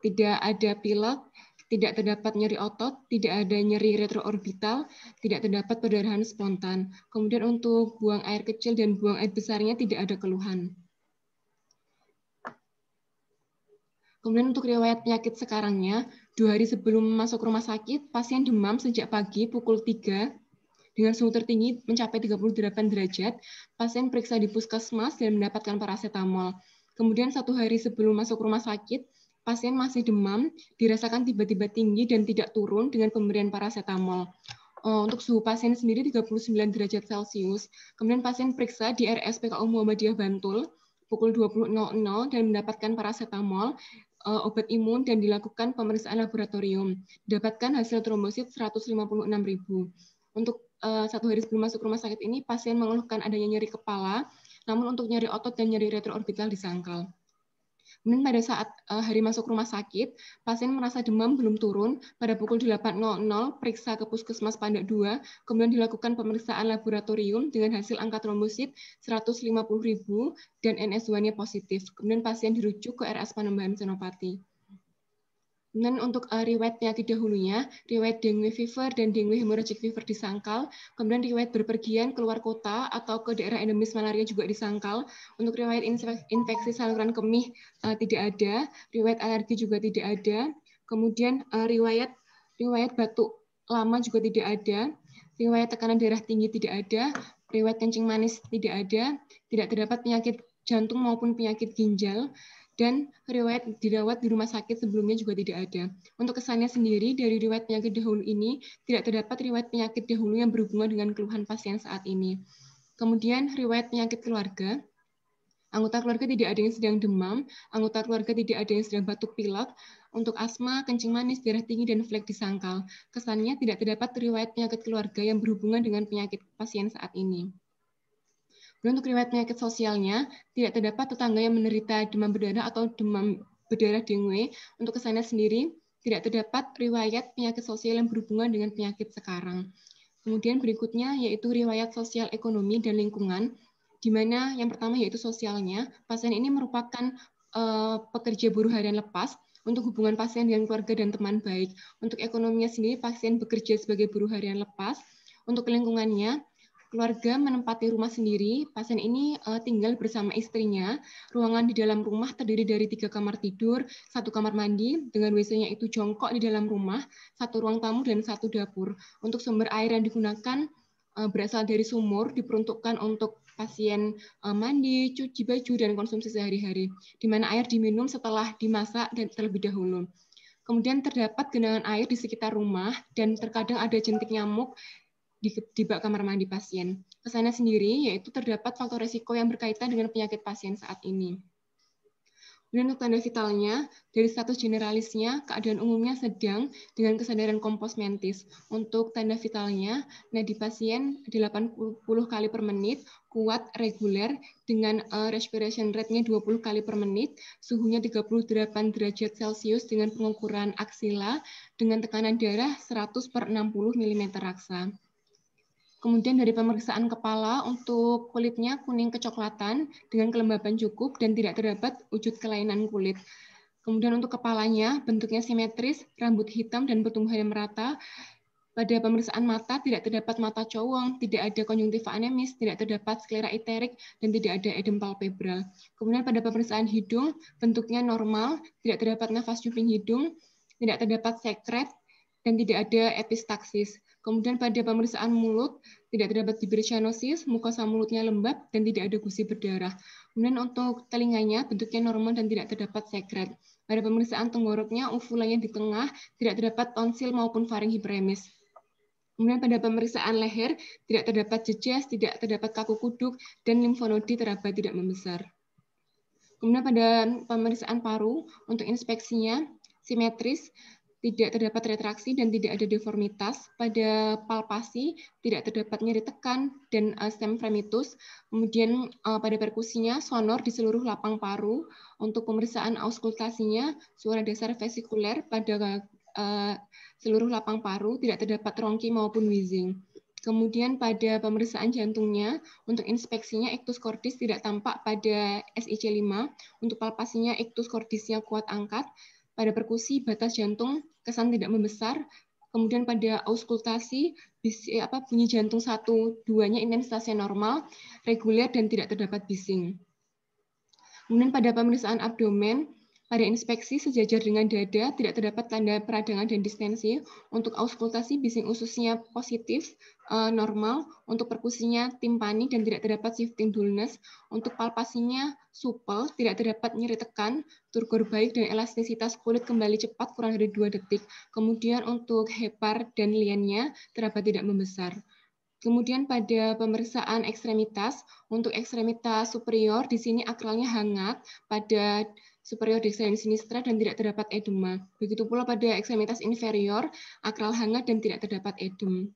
tidak ada pilek, tidak terdapat nyeri otot, tidak ada nyeri retroorbital, tidak terdapat perdarahan spontan. Kemudian untuk buang air kecil dan buang air besarnya tidak ada keluhan. Kemudian untuk riwayat penyakit sekarangnya, 2 hari sebelum masuk rumah sakit, pasien demam sejak pagi pukul 3 dengan suhu tertinggi mencapai 38 derajat. Pasien periksa di puskesmas dan mendapatkan paracetamol. Kemudian 1 hari sebelum masuk rumah sakit, pasien masih demam, dirasakan tiba-tiba tinggi dan tidak turun dengan pemberian paracetamol. Untuk suhu pasien sendiri 39 derajat Celcius. Kemudian pasien periksa di RSPKU Muhammadiyah Bantul pukul 20.00 dan mendapatkan paracetamol, obat imun, dan dilakukan pemeriksaan laboratorium. Dapatkan hasil trombosit 156.000. Untuk 1 hari sebelum masuk rumah sakit ini, pasien mengeluhkan adanya nyeri kepala, namun untuk nyeri otot dan nyeri retroorbital disangkal. Kemudian pada saat hari masuk rumah sakit, pasien merasa demam belum turun. Pada pukul 8.00, periksa ke Puskesmas Pandak 2, kemudian dilakukan pemeriksaan laboratorium dengan hasil angka trombosit 150.000 dan NS2-nya positif. Kemudian pasien dirujuk ke RS Panembahan Senopati. Kemudian untuk riwayat penyakit dahulunya, riwayat dengue fever dan dengue hemorrhagic fever disangkal, kemudian riwayat berpergian keluar kota atau ke daerah endemis malaria juga disangkal. Untuk riwayat infeksi saluran kemih tidak ada, riwayat alergi juga tidak ada, kemudian riwayat batuk lama juga tidak ada, riwayat tekanan darah tinggi tidak ada, riwayat kencing manis tidak ada, tidak terdapat penyakit jantung maupun penyakit ginjal, dan riwayat dirawat di rumah sakit sebelumnya juga tidak ada. Untuk kesannya sendiri, dari riwayat penyakit dahulu ini, tidak terdapat riwayat penyakit dahulu yang berhubungan dengan keluhan pasien saat ini. Kemudian riwayat penyakit keluarga, anggota keluarga tidak ada yang sedang demam, anggota keluarga tidak ada yang sedang batuk pilek, untuk asma, kencing manis, darah tinggi, dan flek disangkal. Kesannya tidak terdapat riwayat penyakit keluarga yang berhubungan dengan penyakit pasien saat ini. Untuk riwayat penyakit sosialnya, tidak terdapat tetangga yang menderita demam berdarah atau demam berdarah dengue. Untuk kesannya sendiri, tidak terdapat riwayat penyakit sosial yang berhubungan dengan penyakit sekarang. Kemudian berikutnya yaitu riwayat sosial ekonomi dan lingkungan, di mana yang pertama yaitu sosialnya. Pasien ini merupakan pekerja buruh harian lepas. Untuk hubungan pasien dengan keluarga dan teman baik. Untuk ekonominya sendiri, pasien bekerja sebagai buruh harian lepas. Untuk lingkungannya, keluarga menempati rumah sendiri. Pasien ini tinggal bersama istrinya. Ruangan di dalam rumah terdiri dari 3 kamar tidur, 1 kamar mandi, dengan WC-nya itu jongkok di dalam rumah, 1 ruang tamu, dan 1 dapur. Untuk sumber air yang digunakan berasal dari sumur, diperuntukkan untuk pasien mandi, cuci baju, dan konsumsi sehari-hari, di mana air diminum setelah dimasak dan terlebih dahulu. Kemudian terdapat genangan air di sekitar rumah, dan terkadang ada jentik nyamuk di bak kamar mandi pasien. Kesannya sendiri yaitu terdapat faktor risiko yang berkaitan dengan penyakit pasien saat ini. Kemudian untuk tanda vitalnya, dari status generalisnya, keadaan umumnya sedang dengan kesadaran kompos mentis. Untuk tanda vitalnya, nadi pasien 80 kali per menit, kuat, reguler, dengan respiration rate-nya 20 kali per menit, suhunya 38 derajat Celcius dengan pengukuran aksila, dengan tekanan darah 100 per 60 mm raksa. Kemudian dari pemeriksaan kepala, untuk kulitnya kuning kecoklatan dengan kelembaban cukup dan tidak terdapat wujud kelainan kulit. Kemudian untuk kepalanya, bentuknya simetris, rambut hitam dan pertumbuhannya merata. Pada pemeriksaan mata, tidak terdapat mata cowong, tidak ada konjungtiva anemis, tidak terdapat sklera iterik, dan tidak ada edem palpebral. Kemudian pada pemeriksaan hidung, bentuknya normal, tidak terdapat nafas cuping hidung, tidak terdapat sekret, dan tidak ada epistaksis. Kemudian pada pemeriksaan mulut, tidak terdapat bibir cyanosis, mukosa mulutnya lembab, dan tidak ada gusi berdarah. Kemudian untuk telinganya, bentuknya normal dan tidak terdapat sekret. Pada pemeriksaan tenggoroknya, uvulanya di tengah, tidak terdapat tonsil maupun faring hiperemis. Kemudian pada pemeriksaan leher, tidak terdapat jejas, tidak terdapat kaku kuduk, dan limfonodi terabat tidak membesar. Kemudian pada pemeriksaan paru, untuk inspeksinya, simetris, tidak terdapat retraksi dan tidak ada deformitas. Pada palpasi tidak terdapat nyeri tekan dan stem fremitus. Kemudian pada perkusinya sonor di seluruh lapang paru. Untuk pemeriksaan auskultasinya suara dasar vesikuler pada seluruh lapang paru, tidak terdapat rongki maupun wheezing. Kemudian pada pemeriksaan jantungnya, untuk inspeksinya ictus cordis tidak tampak pada SIC5. Untuk palpasinya ictus cordisnya kuat angkat. pada perkusi batas jantung kesan tidak membesar. Kemudian pada auskultasi bunyi jantung 1-2-nya intensitasnya normal, reguler dan tidak terdapat bising. Kemudian pada pemeriksaan abdomen, pada inspeksi sejajar dengan dada tidak terdapat tanda peradangan dan distensi. Untuk auskultasi bising ususnya positif, normal. Untuk perkusinya timpani dan tidak terdapat shifting dullness. Untuk palpasinya supel, tidak terdapat nyeri tekan, turgor baik dan elastisitas kulit kembali cepat kurang dari 2 detik. Kemudian untuk hepar dan liannya terdapat tidak membesar. Kemudian pada pemeriksaan ekstremitas, untuk ekstremitas superior di sini akralnya hangat pada superior dextra dan sinistra dan tidak terdapat edema. Begitu pula pada ekstremitas inferior, akral hangat dan tidak terdapat edem.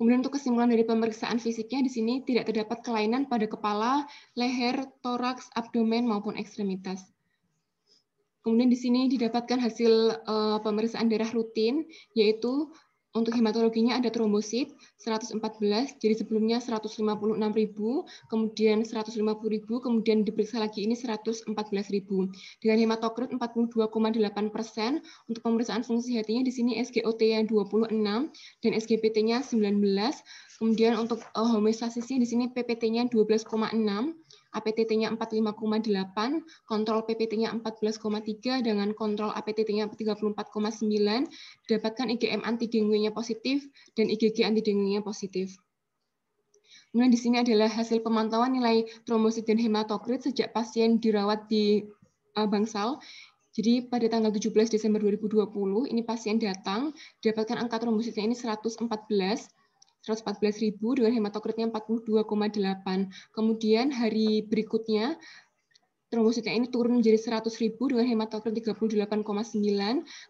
Kemudian untuk kesimpulan dari pemeriksaan fisiknya di sini tidak terdapat kelainan pada kepala, leher, toraks, abdomen maupun ekstremitas. Kemudian di sini didapatkan hasil pemeriksaan darah rutin, yaitu untuk hematologinya ada trombosit 114, jadi sebelumnya 156.000, kemudian 150.000, kemudian diperiksa lagi ini 114.000. Dengan hematokrit 42,8%. Untuk pemeriksaan fungsi hatinya di sini SGOT-nya 26 dan SGPT-nya 19. Kemudian untuk homeostasisnya di sini PPT-nya 12,6. APTT-nya 45,8, kontrol PPT-nya 14,3, dengan kontrol APTT-nya 34,9, didapatkan IgM anti-dengue-nya positif dan IgG anti-dengue-nya positif. Kemudian di sini adalah hasil pemantauan nilai trombosit dan hematokrit sejak pasien dirawat di Bangsal. Jadi pada tanggal 17 Desember 2020, ini pasien datang, didapatkan angka trombositnya ini 114.000 dengan hematokritnya 42,8. Kemudian hari berikutnya trombositnya ini turun menjadi 100.000 dengan hematokrit 38,9.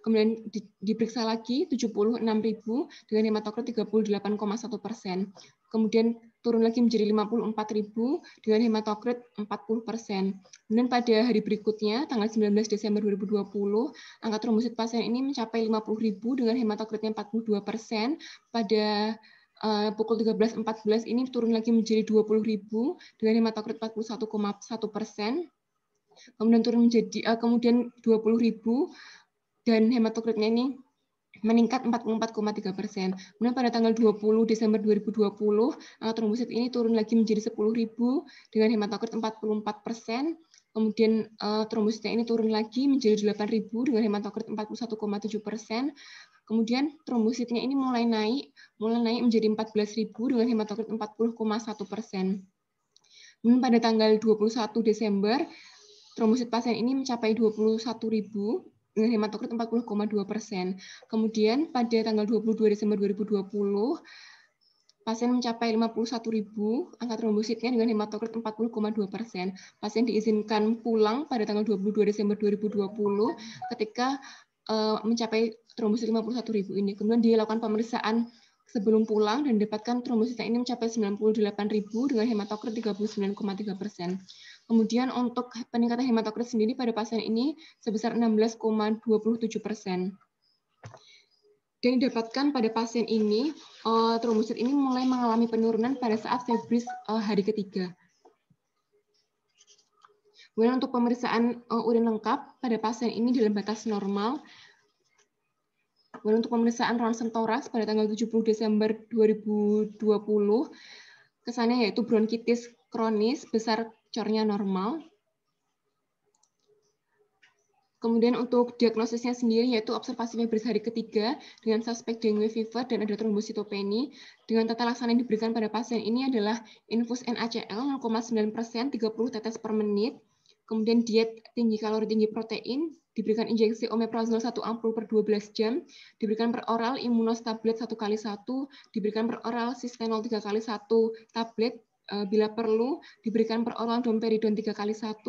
Kemudian diperiksa lagi 76.000 dengan hematokrit 38,1%. Kemudian turun lagi menjadi 54.000 dengan hematokrit 40%. Kemudian pada hari berikutnya, tanggal 19 Desember 2020, angka trombosit pasien ini mencapai 50.000 dengan hematokritnya 42%. Pada pukul 13.14 ini turun lagi menjadi 20.000 dengan hematokrit 41,1%. Kemudian turun menjadi kemudian 20.000 dan hematokritnya ini meningkat 44,3%. Kemudian pada tanggal 20 Desember 2020, angka trombosit ini turun lagi menjadi 10.000 dengan hematokrit 44%. Kemudian trombositnya ini turun lagi menjadi 8.000 dengan hematokrit 41,7%. Kemudian trombositnya ini mulai naik menjadi 14.000 dengan hematokrit 40,1%. Kemudian pada tanggal 21 Desember, trombosit pasien ini mencapai 21.000 dengan hematokrit 40,2%. Kemudian pada tanggal 22 Desember 2020, pasien mencapai 51.000 angka trombositnya dengan hematokrit 40,2%. Pasien diizinkan pulang pada tanggal 22 Desember 2020 ketika mencapai trombosit 51.000 ini. Kemudian dilakukan pemeriksaan sebelum pulang dan dapatkan trombositnya ini mencapai 98.000 dengan hematokrit 39,3%. Kemudian untuk peningkatan hematokrit sendiri pada pasien ini sebesar 16,27%. Dan didapatkan pada pasien ini, trombosit ini mulai mengalami penurunan pada saat febris hari ketiga. Kemudian untuk pemeriksaan urin lengkap pada pasien ini dalam batas normal. Kemudian untuk pemeriksaan ronsen toraks pada tanggal 70 Desember 2020, kesannya yaitu bronkitis kronis, besar cornya normal. Kemudian untuk diagnosisnya sendiri yaitu observasi febris hari ketiga dengan suspek dengue fever dan ada trombositopeni. Dengan tata laksana yang diberikan pada pasien ini adalah infus NaCl 0,9%, 30 tetes per menit. Kemudian diet tinggi kalori, tinggi protein, diberikan injeksi omeprazol 1 ampul per 12 jam, diberikan per oral Immunos tablet 1x1, diberikan per oral Sistenol 3x1 tablet, bila perlu diberikan per oral domperidon 3x1,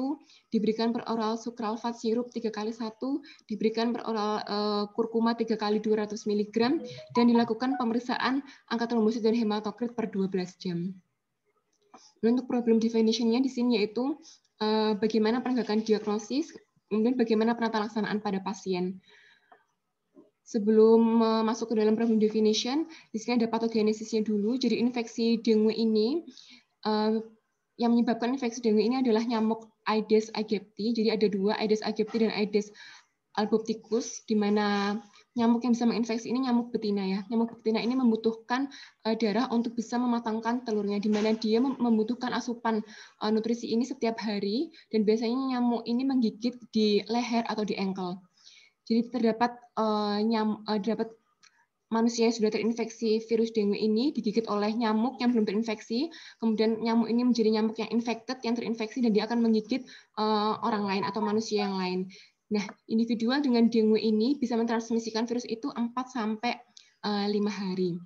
diberikan per oral sukralfat sirup 3x1, diberikan per oral kurkuma 3x200 mg, dan dilakukan pemeriksaan angka trombosit dan hematokrit per 12 jam. Dan untuk problem definition-nya di sini yaitu bagaimana penegakan diagnosis, kemudian bagaimana penata laksanaan pada pasien. Sebelum masuk ke dalam problem definition, di sini ada patogenesisnya dulu. Jadi infeksi dengue ini, yang menyebabkan infeksi dengue ini adalah nyamuk Aedes aegypti. Jadi ada dua, Aedes aegypti dan Aedes albopicus, di mana nyamuk yang bisa menginfeksi ini nyamuk betina ya. Nyamuk betina ini membutuhkan darah untuk bisa mematangkan telurnya, di mana dia membutuhkan asupan nutrisi ini setiap hari, dan biasanya nyamuk ini menggigit di leher atau di ankle. Jadi terdapat manusia yang sudah terinfeksi virus dengue ini digigit oleh nyamuk yang belum terinfeksi, kemudian nyamuk ini menjadi nyamuk yang infected, yang terinfeksi, dan dia akan menggigit orang lain atau manusia yang lain. Nah, individual dengan dengue ini bisa mentransmisikan virus itu 4-5 hari.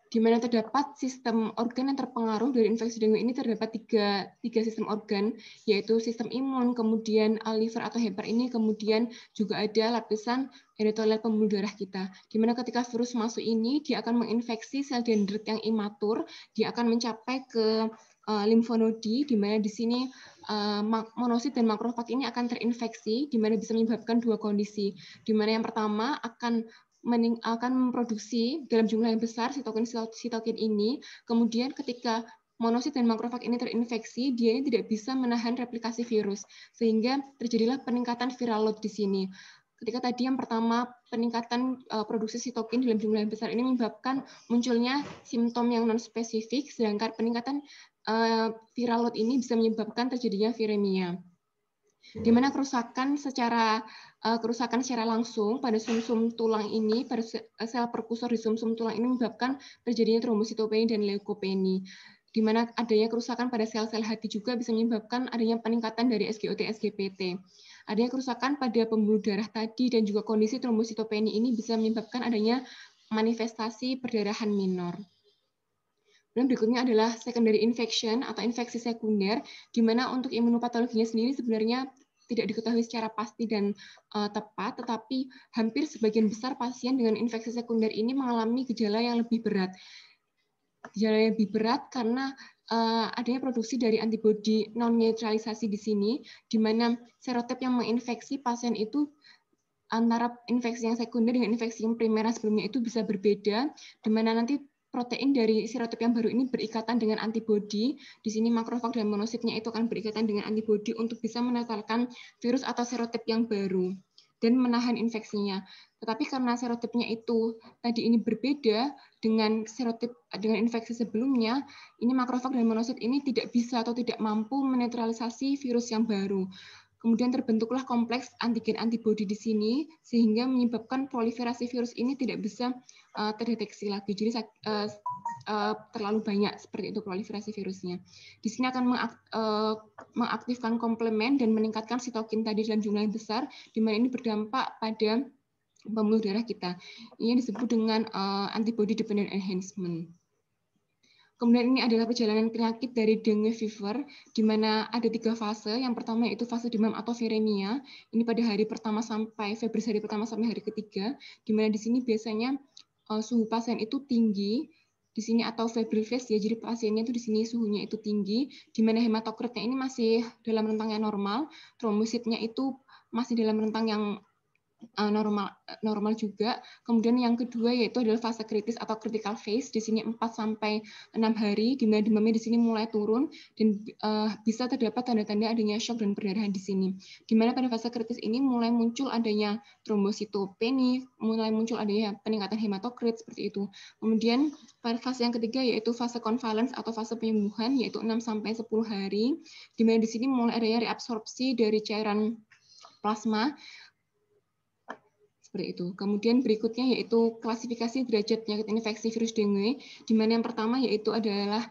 Di mana terdapat sistem organ yang terpengaruh dari infeksi dengue ini terdapat tiga sistem organ, yaitu sistem imun, kemudian liver atau hepa ini, kemudian juga ada lapisan eritrolit pembuluh darah kita. Di mana ketika virus masuk ini, dia akan menginfeksi sel dendrit yang imatur, dia akan mencapai ke limfonodi, di mana di sini monosit dan makrofag ini akan terinfeksi, di mana bisa menyebabkan dua kondisi, di mana yang pertama akan memproduksi dalam jumlah yang besar sitokin ini, kemudian ketika monosit dan makrofag ini terinfeksi, dia ini tidak bisa menahan replikasi virus, sehingga terjadilah peningkatan viral load di sini. Ketika tadi yang pertama peningkatan produksi sitokin dalam jumlah yang besar ini menyebabkan munculnya simptom yang non-spesifik, sedangkan peningkatan viral load ini bisa menyebabkan terjadinya viremia, di mana kerusakan secara langsung pada sumsum tulang ini, pada sel perkusor di sumsum tulang ini menyebabkan terjadinya trombositopeni dan leukopeni, di mana adanya kerusakan pada sel-sel hati juga bisa menyebabkan adanya peningkatan dari SGOT, SGPT. Adanya kerusakan pada pembuluh darah tadi dan juga kondisi trombositopeni ini bisa menyebabkan adanya manifestasi perdarahan minor. Dan berikutnya adalah secondary infection atau infeksi sekunder, di mana untuk imunopatologinya sendiri sebenarnya tidak diketahui secara pasti dan tepat, tetapi hampir sebagian besar pasien dengan infeksi sekunder ini mengalami gejala yang lebih berat. Gejala yang lebih berat karena adanya produksi dari antibodi non-neutralisasi di sini, di mana serotip yang menginfeksi pasien itu antara infeksi yang sekunder dengan infeksi yang primer sebelumnya itu bisa berbeda, di mana nanti protein dari serotip yang baru ini berikatan dengan antibodi. Di sini makrofag dan monositnya itu akan berikatan dengan antibodi untuk bisa menetralkan virus atau serotip yang baru dan menahan infeksinya. Tetapi karena serotipnya itu tadi ini berbeda dengan infeksi sebelumnya, ini makrofag dan monosit ini tidak bisa atau tidak mampu menetralisasi virus yang baru. Kemudian terbentuklah kompleks antigen antibodi di sini, sehingga menyebabkan proliferasi virus ini tidak bisa terdeteksi lagi. Jadi terlalu banyak seperti itu proliferasi virusnya. Di sini akan mengaktifkan komplement dan meningkatkan sitokin tadi dalam jumlah yang besar, di mana ini berdampak pada pembuluh darah kita. Ini disebut dengan antibody dependent enhancement. Kemudian ini adalah perjalanan penyakit dari dengue fever, di mana ada 3 fase. Yang pertama yaitu fase demam atau viremia. Ini pada hari pertama sampai febris hari pertama sampai hari ketiga, di mana di sini biasanya suhu pasien itu tinggi, di sini atau febrile phase ya. Jadi pasiennya itu di sini suhunya itu tinggi, di mana hematokritnya ini masih dalam rentang yang normal, trombositnya itu masih dalam rentang yang normal juga. Kemudian yang kedua yaitu adalah fase kritis atau critical phase, di sini 4-6 hari, di mana demamnya di sini mulai turun dan bisa terdapat tanda-tanda adanya shock dan perdarahan di sini. Di mana pada fase kritis ini mulai muncul adanya trombositopeni, mulai muncul adanya peningkatan hematokrit seperti itu. Kemudian pada fase yang ketiga yaitu fase convalescence atau fase penyembuhan, yaitu 6-10 hari, di mana di sini mulai adanya reabsorpsi dari cairan plasma seperti itu. Kemudian berikutnya yaitu klasifikasi derajat penyakit infeksi virus dengue, di mana yang pertama yaitu adalah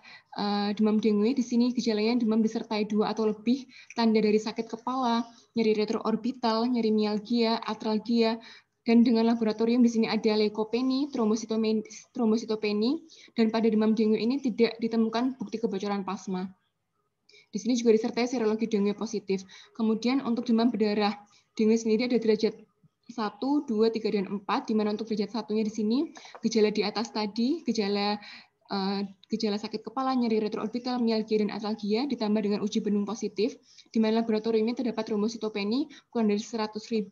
demam dengue. Di sini gejalanya demam disertai 2 atau lebih tanda dari sakit kepala, nyeri retroorbital, nyeri mialgia, artralgia, dan dengan laboratorium di sini ada leukopeni, trombositopeni, dan pada demam dengue ini tidak ditemukan bukti kebocoran plasma. Di sini juga disertai serologi dengue positif. Kemudian untuk demam berdarah dengue sendiri ada derajat 1, 2, 3, dan 4, di mana untuk derajat 1-nya di sini gejala di atas tadi, gejala sakit kepala, nyeri retroorbital, mialgia, dan artralgia, ditambah dengan uji benung positif, di mana laboratoriumnya terdapat trombositopeni kurang dari 100.000,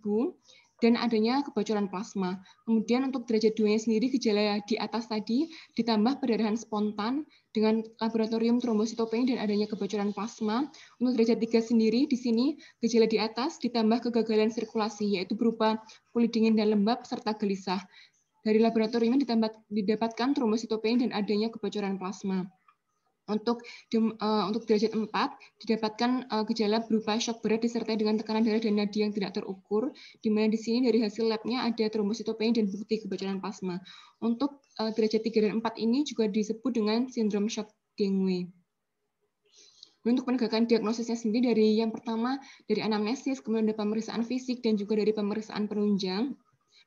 dan adanya kebocoran plasma. Kemudian untuk derajat 2-nya sendiri, gejala di atas tadi ditambah perdarahan spontan dengan laboratorium trombositopenia dan adanya kebocoran plasma. Untuk derajat 3 sendiri, di sini gejala di atas ditambah kegagalan sirkulasi, yaitu berupa kulit dingin dan lembab serta gelisah. Dari laboratorium didapatkan trombositopenia dan adanya kebocoran plasma. Untuk derajat 4 didapatkan gejala berupa shock berat disertai dengan tekanan darah dan nadi yang tidak terukur, di mana di sini dari hasil labnya ada trombositopenia dan bukti kebocoran plasma. Untuk derajat 3 dan 4 ini juga disebut dengan sindrom shock dengue. Untuk penegakan diagnosisnya sendiri dari yang pertama dari anamnesis, kemudian ada pemeriksaan fisik dan juga dari pemeriksaan penunjang.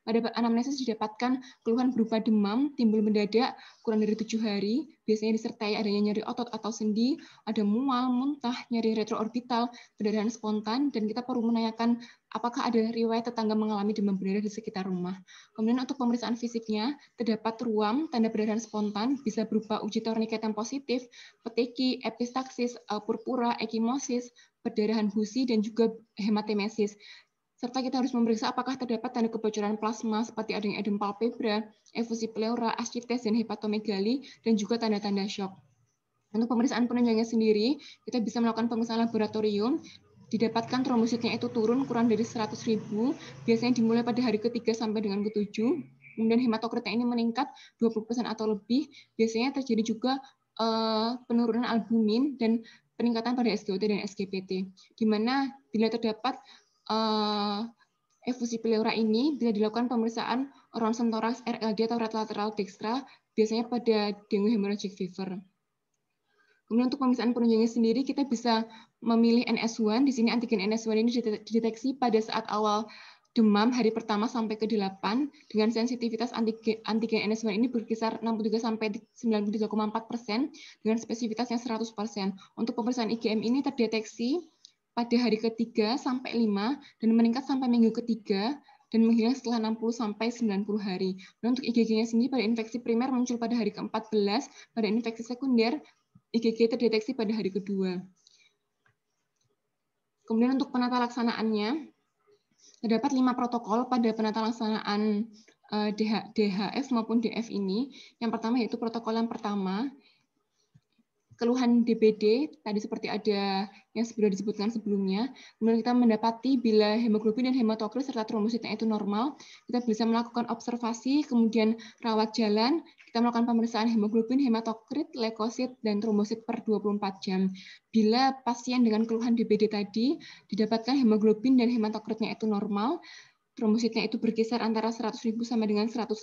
Pada anamnesis didapatkan keluhan berupa demam, timbul mendadak, kurang dari 7 hari, biasanya disertai adanya nyeri otot atau sendi, ada mual, muntah, nyeri retroorbital, perdarahan spontan, dan kita perlu menanyakan apakah ada riwayat tetangga mengalami demam berdarah di sekitar rumah. Kemudian untuk pemeriksaan fisiknya, terdapat ruam, tanda perdarahan spontan, bisa berupa uji tourniquet yang positif, peteki, epistaksis, purpura, ekimosis, perdarahan busi, dan juga hematemesis. Serta kita harus memeriksa apakah terdapat tanda kebocoran plasma seperti adanya edem palpebra, efusi pleura, ascites, dan hepatomegali, dan juga tanda-tanda shock. Untuk pemeriksaan penunjangnya sendiri, kita bisa melakukan pemeriksaan laboratorium, didapatkan trombositnya itu turun kurang dari 100.000, biasanya dimulai pada hari ke-3 sampai dengan ke-7, kemudian hematokritnya ini meningkat 20% atau lebih, biasanya terjadi juga penurunan albumin dan peningkatan pada SGOT dan SGPT, di mana bila terdapat efusi pleura ini bisa dilakukan pemeriksaan ronsen toraks RLD atau right lateral dextra, biasanya pada dengue hemorrhagic fever. Kemudian untuk pemeriksaan penunjangnya sendiri, kita bisa memilih NS1. Di sini antigen NS1 ini dideteksi pada saat awal demam hari pertama sampai ke-8 dengan sensitivitas antigen NS1 ini berkisar 63 sampai 93,4% dengan spesifitasnya 100%. Untuk pemeriksaan IgM ini terdeteksi pada hari ke-3 sampai 5 dan meningkat sampai minggu ke-3 dan menghilang setelah 60 sampai 90 hari. Dan untuk IgG-nya sendiri pada infeksi primer muncul pada hari ke-14, pada infeksi sekunder IgG terdeteksi pada hari kedua. Kemudian untuk penata laksanaannya, terdapat 5 protokol pada penata laksanaan DHF maupun DF ini. Yang pertama yaitu protokol yang pertama, keluhan DBD, tadi seperti ada yang sudah disebutkan sebelumnya. Kemudian kita mendapati bila hemoglobin dan hematokrit serta trombositnya itu normal, kita bisa melakukan observasi, kemudian rawat jalan, kita melakukan pemeriksaan hemoglobin, hematokrit, leukosit, dan trombosit per 24 jam. Bila pasien dengan keluhan DBD tadi didapatkan hemoglobin dan hematokritnya itu normal, trombositnya itu berkisar antara 100.000 sampai dengan 150.000,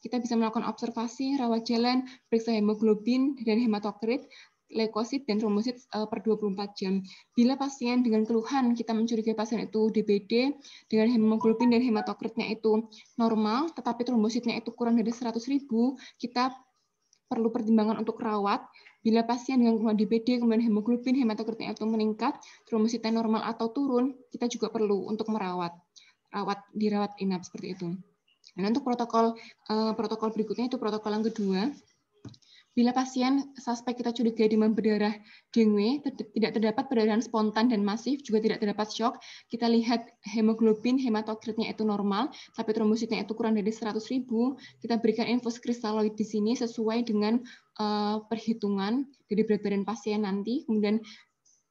kita bisa melakukan observasi, rawat jalan, periksa hemoglobin dan hematokrit, leukosit, dan trombosit per 24 jam. Bila pasien dengan keluhan, kita mencurigai pasien itu DBD, dengan hemoglobin dan hematokritnya itu normal, tetapi trombositnya itu kurang dari 100.000, kita perlu pertimbangan untuk rawat. Bila pasien dengan keluhan DBD, kemudian hemoglobin, hematokritnya itu meningkat, trombositnya normal atau turun, kita juga perlu untuk dirawat inap seperti itu. Dan untuk protokol berikutnya itu protokol yang kedua. Bila pasien suspek kita curigai demam berdarah dengue, tidak terdapat perdarahan spontan dan masif, juga tidak terdapat shock, kita lihat hemoglobin, hematokritnya itu normal, tapi trombositnya itu kurang dari 100.000, kita berikan infus kristaloid di sini sesuai dengan perhitungan dari berat badan pasien nanti. Kemudian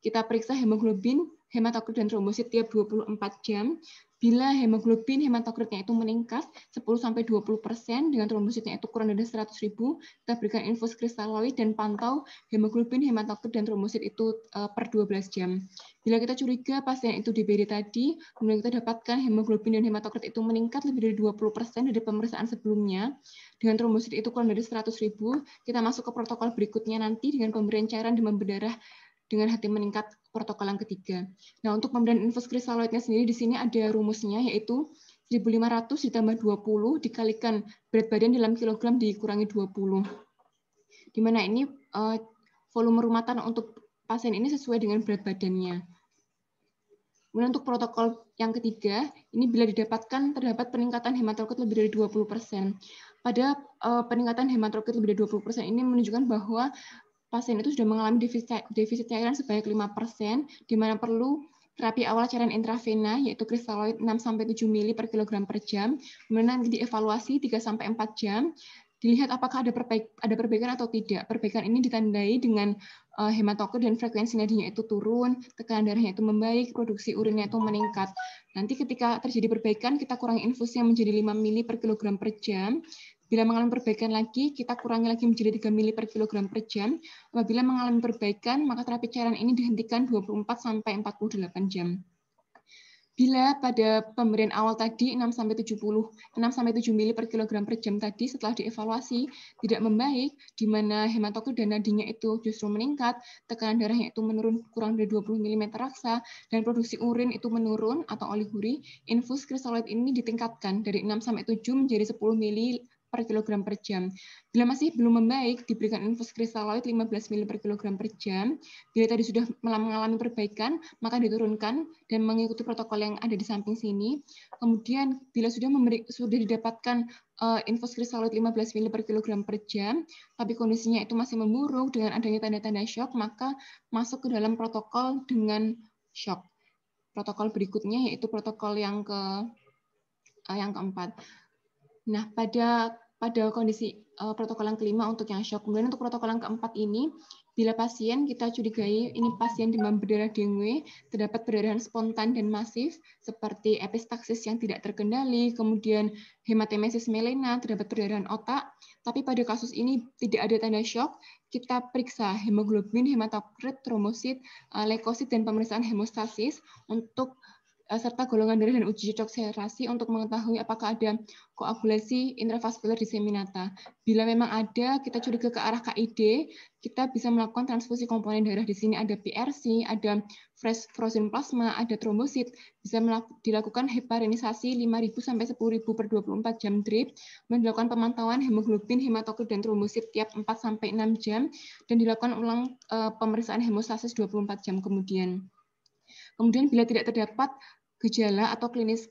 kita periksa hemoglobin, hematokrit, dan trombosit tiap 24 jam. Bila hemoglobin, hematokritnya itu meningkat 10-20% dengan trombositnya itu kurang dari 100.000, kita berikan infus kristaloid dan pantau hemoglobin, hematokrit, dan trombosit itu per 12 jam. Bila kita curiga pasien itu DBD tadi, kemudian kita dapatkan hemoglobin dan hematokrit itu meningkat lebih dari 20% dari pemeriksaan sebelumnya, dengan trombosit itu kurang dari 100.000, kita masuk ke protokol berikutnya nanti dengan pemberian cairan demam berdarah dengan HT meningkat, protokol yang ketiga. Nah, untuk pemberian infus kristaloidnya sendiri di sini ada rumusnya, yaitu 1.500 ditambah 20 dikalikan berat badan dalam kilogram dikurangi 20. Di mana ini volume rumatan untuk pasien ini sesuai dengan berat badannya. Kemudian untuk protokol yang ketiga, ini bila didapatkan terdapat peningkatan hematokrit lebih dari 20%. Pada peningkatan hematokrit lebih dari 20% ini menunjukkan bahwa pasien itu sudah mengalami defisit cairan sebanyak 5%, di mana perlu terapi awal cairan intravena yaitu kristaloid 6-7 mili per kilogram per jam, kemudian nanti dievaluasi 3-4 jam, dilihat apakah ada perbaikan atau tidak. Perbaikan ini ditandai dengan hematokrit dan frekuensi nadinya itu turun, tekanan darahnya itu membaik, produksi urinnya itu meningkat. Nanti ketika terjadi perbaikan, kita kurangi infusnya menjadi 5 mili per kilogram per jam. Bila mengalami perbaikan lagi, kita kurangi lagi menjadi 3 mili per kilogram per jam. Apabila mengalami perbaikan, maka terapi cairan ini dihentikan 24-48 jam. Bila pada pemberian awal tadi 6-7 mili per kilogram per jam tadi setelah dievaluasi tidak membaik, di mana hematokrit dan nadinya itu justru meningkat, tekanan darahnya itu menurun kurang dari 20 mm raksa, dan produksi urin itu menurun atau oliguri, infus kristaloid ini ditingkatkan dari 6-7 menjadi 10 mili per kilogram per jam. Bila masih belum membaik, diberikan infus kristaloid 15 mili per kilogram per jam. Bila tadi sudah mengalami perbaikan, maka diturunkan dan mengikuti protokol yang ada di samping sini. Kemudian bila sudah didapatkan infus kristaloid 15 mili per kilogram per jam, tapi kondisinya itu masih memburuk dengan adanya tanda-tanda shock, maka masuk ke dalam protokol dengan shock. Protokol berikutnya yaitu protokol yang keempat. Nah, pada kondisi protokol yang kelima untuk yang shock. Kemudian untuk protokol yang keempat ini, bila pasien kita curigai ini pasien demam berdarah dengue, terdapat perdarahan spontan dan masif seperti epistaksis yang tidak terkendali, kemudian hematemesis melena, terdapat perdarahan otak, tapi pada kasus ini tidak ada tanda shock, kita periksa hemoglobin, hematokrit, trombosit, leukosit, dan pemeriksaan hemostasis untuk serta golongan darah dan uji cocok serasi untuk mengetahui apakah ada koagulasi intravaskular diseminata. Bila memang ada, kita curiga ke arah KID, kita bisa melakukan transfusi komponen darah. Di sini ada PRC, ada frozen plasma, ada trombosit, bisa dilakukan heparinisasi 5.000 sampai 10.000 per 24 jam drip, dilakukan pemantauan hemoglobin, hematokrit, dan trombosit tiap 4 sampai 6 jam, dan dilakukan ulang pemeriksaan hemostasis 24 jam kemudian. Kemudian bila tidak terdapat gejala atau klinis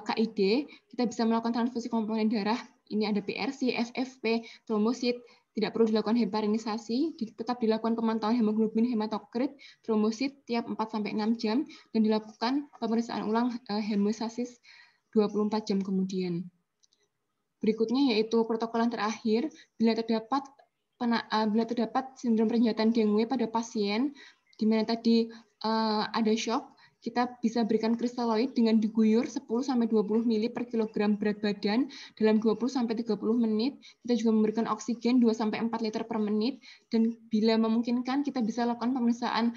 KID, kita bisa melakukan transfusi komponen darah. Ini ada PRC, FFP, trombosit, tidak perlu dilakukan heparinisasi, tetap dilakukan pemantauan hemoglobin, hematokrit, trombosit tiap 4-6 jam, dan dilakukan pemeriksaan ulang hemostasis 24 jam kemudian. Berikutnya yaitu protokol yang terakhir, bila terdapat sindrom penyehatan dengue pada pasien, di mana tadi ada shock, kita bisa berikan kristaloid dengan diguyur 10-20 mili per kilogram berat badan dalam 20-30 menit. Kita juga memberikan oksigen 2-4 liter per menit. Dan bila memungkinkan, kita bisa lakukan pemeriksaan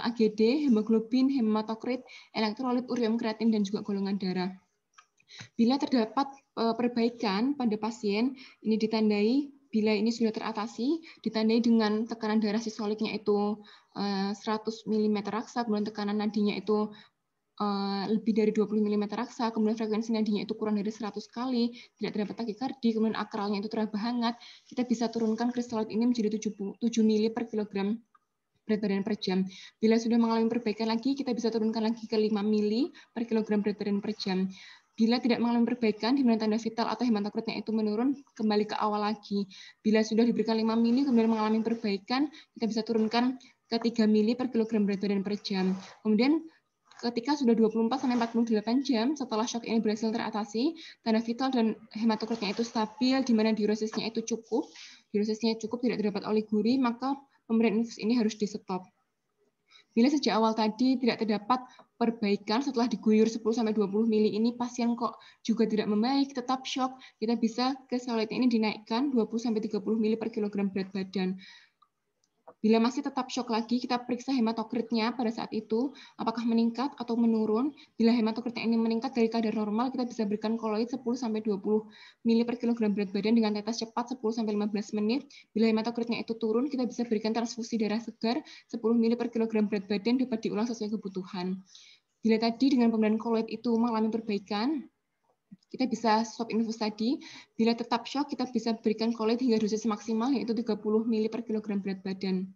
AGD, hemoglobin, hematokrit, elektrolit, urium kreatin, dan juga golongan darah. Bila terdapat perbaikan pada pasien, ini ditandai bila ini sudah teratasi, ditandai dengan tekanan darah sistoliknya itu 100 mm raksa, kemudian tekanan nadinya itu lebih dari 20 mm raksa, kemudian frekuensi nadinya itu kurang dari 100 kali, tidak terdapat takikardi, kemudian akralnya itu teraba hangat, kita bisa turunkan kristaloid ini menjadi 7 mili per kilogram berat badan per jam. Bila sudah mengalami perbaikan lagi, kita bisa turunkan lagi ke 5 mili per kilogram berat badan per jam. Bila tidak mengalami perbaikan, di mana tanda vital atau hematokritnya itu menurun, kembali ke awal lagi. Bila sudah diberikan 5 mili, kemudian mengalami perbaikan, kita bisa turunkan ke 3 mili per kilogram berat badan per jam. Kemudian ketika sudah 24-48 jam setelah shock ini berhasil teratasi, tanda vital dan hematokritnya itu stabil, di mana diuresisnya itu cukup, tidak terdapat oliguri, maka pemberian infus ini harus di-stop. Bila sejak awal tadi tidak terdapat perbaikan setelah diguyur 10-20 mili ini, pasien kok juga tidak membaik, tetap shock, kita bisa kristaloidnya ini dinaikkan 20-30 mili per kilogram berat badan. Bila masih tetap shock lagi, kita periksa hematokritnya pada saat itu, apakah meningkat atau menurun. Bila hematokritnya ini meningkat dari kadar normal, kita bisa berikan koloid 10-20 mili per kilogram berat badan dengan tetes cepat 10-15 menit. Bila hematokritnya itu turun, kita bisa berikan transfusi darah segar 10 mili per kilogram berat badan, dapat diulang sesuai kebutuhan. Bila tadi dengan pemberian koloid itu mengalami perbaikan, kita bisa stop infus tadi. Bila tetap shock, kita bisa berikan koloid hingga dosis maksimal, yaitu 30 mili per kilogram berat badan.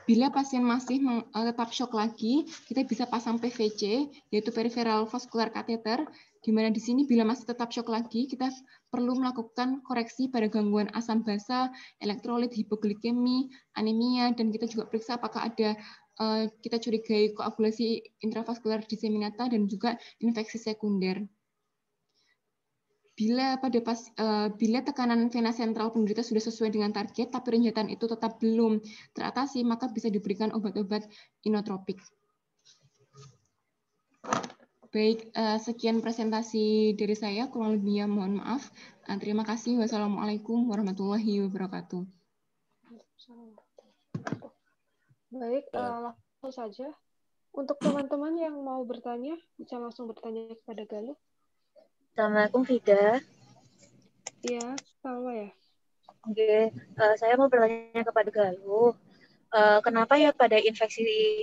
Bila pasien masih tetap shock lagi, kita bisa pasang PVC, yaitu peripheral vascular catheter, di mana di sini bila masih tetap shock lagi, kita perlu melakukan koreksi pada gangguan asam basa, elektrolit, hipoglikemi, anemia, dan kita juga periksa apakah ada kita curigai koagulasi intravaskular diseminata dan juga infeksi sekunder. Bila tekanan vena sentral penderita sudah sesuai dengan target, tapi renjatan itu tetap belum teratasi, maka bisa diberikan obat-obat inotropik. Baik, sekian presentasi dari saya. Kurang lebihnya mohon maaf. Terima kasih. Wassalamualaikum warahmatullahi wabarakatuh. Baik, langsung saja. Untuk teman-teman yang mau bertanya, bisa langsung bertanya kepada Galuh. Assalamualaikum Fida. Iya, sama ya. Oke, saya mau bertanya kepada Galuh. Kenapa ya pada infeksi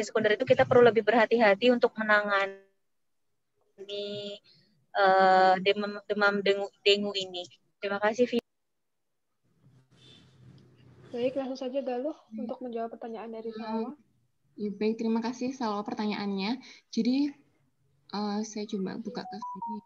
sekunder itu kita perlu lebih berhati-hati untuk menangani demam dengue ini? Terima kasih Fida. Baik, langsung saja Galuh untuk menjawab pertanyaan dari Salwa. Ya, baik, terima kasih Salwa pertanyaannya. Jadi saya coba buka kasusnya.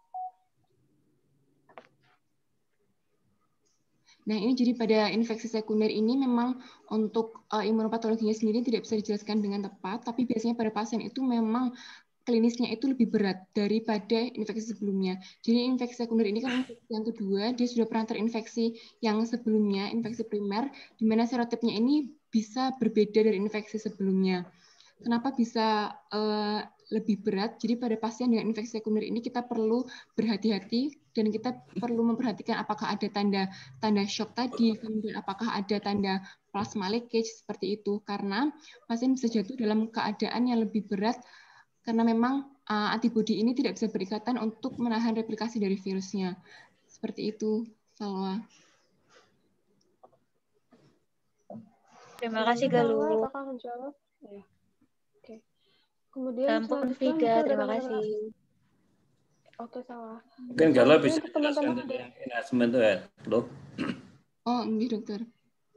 Nah, ini jadi pada infeksi sekunder ini memang untuk imunopatologinya sendiri tidak bisa dijelaskan dengan tepat, tapi biasanya pada pasien itu memang klinisnya itu lebih berat daripada infeksi sebelumnya. Jadi infeksi sekunder ini kan infeksi yang kedua, dia sudah pernah terinfeksi yang sebelumnya, infeksi primer, di mana serotipnya ini bisa berbeda dari infeksi sebelumnya. Kenapa bisa lebih berat? Jadi pada pasien dengan infeksi sekunder ini kita perlu berhati-hati dan kita perlu memperhatikan apakah ada tanda shock tadi, kemudian apakah ada tanda plasma leakage seperti itu, karena pasien bisa jatuh dalam keadaan yang lebih berat karena memang antibodi ini tidak bisa berikatan untuk menahan replikasi dari virusnya. Seperti itu, Salwa. Terima kasih Galuh. Apakah menjawab? Ya. Oke. Kemudian Ampun selanjutnya Fida, mungkin terima ada kasih. Oke, salah. Mungkin Galuh bisa teman-teman jelaskan yang enhancement itu ya, loh. Oh, ini dokter.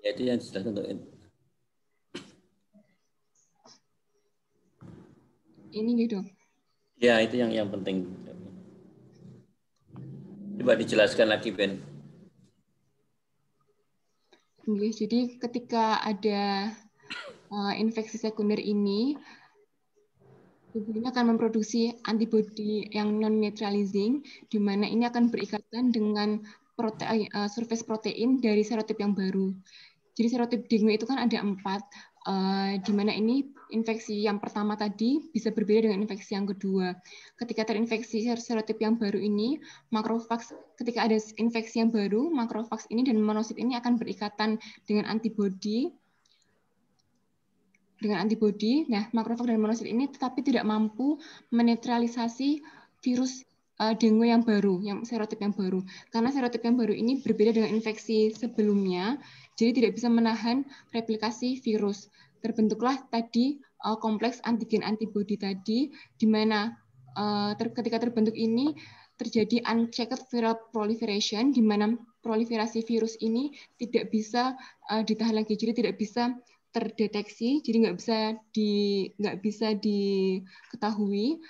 Jadi yang jelas untuk ini gitu. Ya, itu yang penting. Coba dijelaskan lagi, Ben. Jadi ketika ada infeksi sekunder ini, tubuhnya akan memproduksi antibodi yang non-neutralizing, di mana ini akan berikatan dengan surface protein dari serotip yang baru. Jadi serotip dengue itu kan ada 4, di mana ini infeksi yang pertama tadi bisa berbeda dengan infeksi yang kedua. Ketika terinfeksi serotip yang baru ini, ketika ada infeksi yang baru, makrofags ini dan monosit ini akan berikatan dengan antibodi. Nah, makrofag dan monosit ini tetapi tidak mampu menetralisasi virus dengue yang baru, serotip yang baru. Karena serotip yang baru ini berbeda dengan infeksi sebelumnya, jadi tidak bisa menahan replikasi virus. Terbentuklah tadi kompleks antigen antibodi tadi, di mana ketika terbentuk ini terjadi unchecked viral proliferation, di mana proliferasi virus ini tidak bisa ditahan lagi, jadi tidak bisa terdeteksi, jadi nggak bisa diketahui.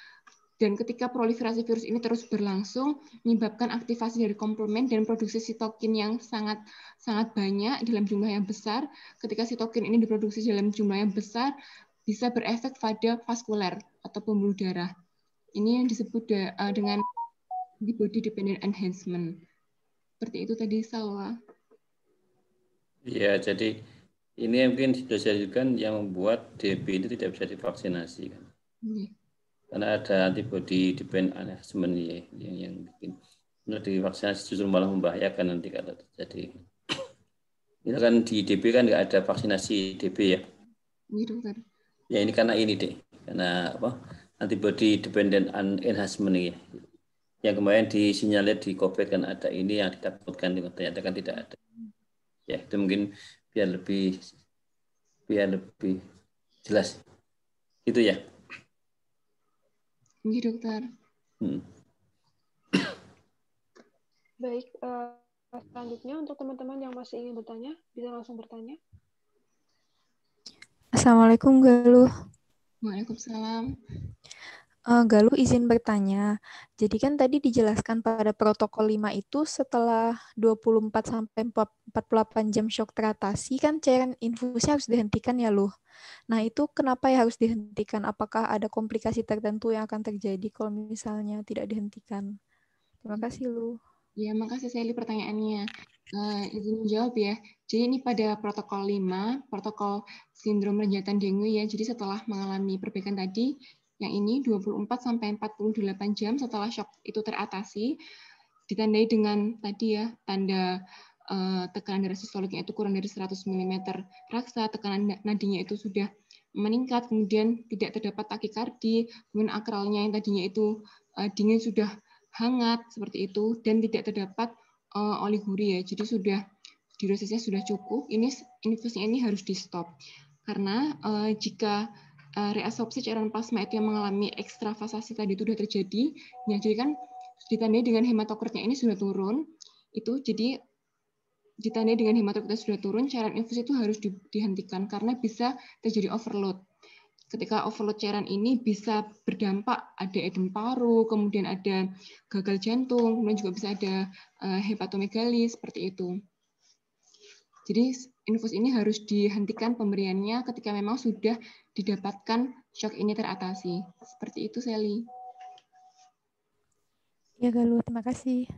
Dan ketika proliferasi virus ini terus berlangsung, menyebabkan aktivasi dari komplement dan produksi sitokin yang sangat banyak dalam jumlah yang besar. Ketika sitokin ini diproduksi dalam jumlah yang besar, bisa berefek pada vaskuler atau pembuluh darah. Ini yang disebut dengan antibody dependent enhancement. Seperti itu tadi, Salwa. Iya, jadi ini mungkin disebutkan yang membuat DB ini tidak bisa divaksinasi kan. Karena ada antibody dependent enhancement yang bikin divaksinasi justru malah membahayakan nanti kalau terjadi. Itu kan di DB kan nggak ada vaksinasi DB ya. Ya ini karena ini deh, karena apa? Antibody dependent enhancement ya. Yang kemarin disinyalir di COVID kan ada ini yang ditakutkan, ternyata kan tidak ada. Ya itu mungkin biar lebih jelas. Itu ya. Iya, dokter. Baik, selanjutnya untuk teman-teman yang masih ingin bertanya, bisa langsung bertanya. Assalamualaikum Galuh. Waalaikumsalam. Galuh izin bertanya. Jadi kan tadi dijelaskan pada protokol 5 itu setelah 24 sampai 48 jam shock teratasi kan cairan infusnya harus dihentikan ya, Luh. Nah, itu kenapa ya harus dihentikan? Apakah ada komplikasi tertentu yang akan terjadi kalau misalnya tidak dihentikan? Terima kasih, Luh. Ya, makasih Sally pertanyaannya. Izin menjawab ya. Jadi ini pada protokol 5, protokol sindrom renjatan dengue ya. Jadi setelah mengalami perbaikan tadi, yang ini 24 sampai 48 jam setelah shock itu teratasi, ditandai dengan tadi ya, tanda tekanan darah sistoliknya itu kurang dari 100 mm raksa, tekanan nadinya itu sudah meningkat, kemudian tidak terdapat takikardi, kemudian akralnya yang tadinya itu dingin sudah hangat seperti itu, dan tidak terdapat oliguria, jadi sudah diuresisnya sudah cukup. Ini infusnya ini harus di stop karena jika reabsorpsi cairan plasma itu yang mengalami ekstravasasi tadi itu sudah terjadi, ya jadi kan ditandai dengan hematokritnya ini sudah turun, itu jadi ditandai dengan hematokritnya sudah turun, cairan infus itu harus dihentikan karena bisa terjadi overload. Ketika overload cairan ini bisa berdampak ada edem paru, kemudian ada gagal jantung, kemudian juga bisa ada hepatomegali seperti itu. Jadi infus ini harus dihentikan pemberiannya ketika memang sudah didapatkan shock ini teratasi. Seperti itu, Sally. Ya, Galuh. Terima kasih.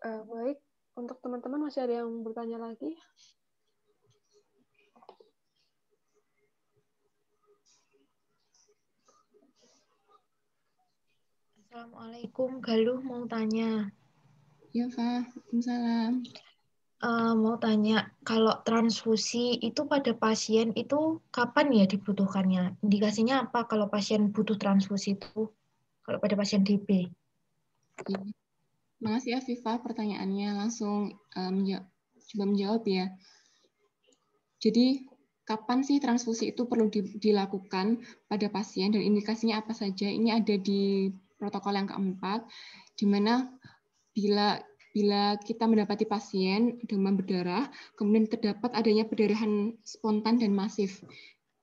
Baik, untuk teman-teman masih ada yang bertanya lagi? Assalamualaikum, Galuh mau tanya. Ya, Pak. Waalaikumsalam. Mau tanya, kalau transfusi itu pada pasien itu kapan ya dibutuhkannya? Indikasinya apa kalau pasien butuh transfusi itu? Kalau pada pasien DB? Terima kasih Afifah pertanyaannya. Langsung coba menjawab ya. Jadi kapan sih transfusi itu perlu dilakukan pada pasien dan indikasinya apa saja? Ini ada di protokol yang keempat, di mana bila kita mendapati pasien demam berdarah, kemudian terdapat adanya perdarahan spontan dan masif.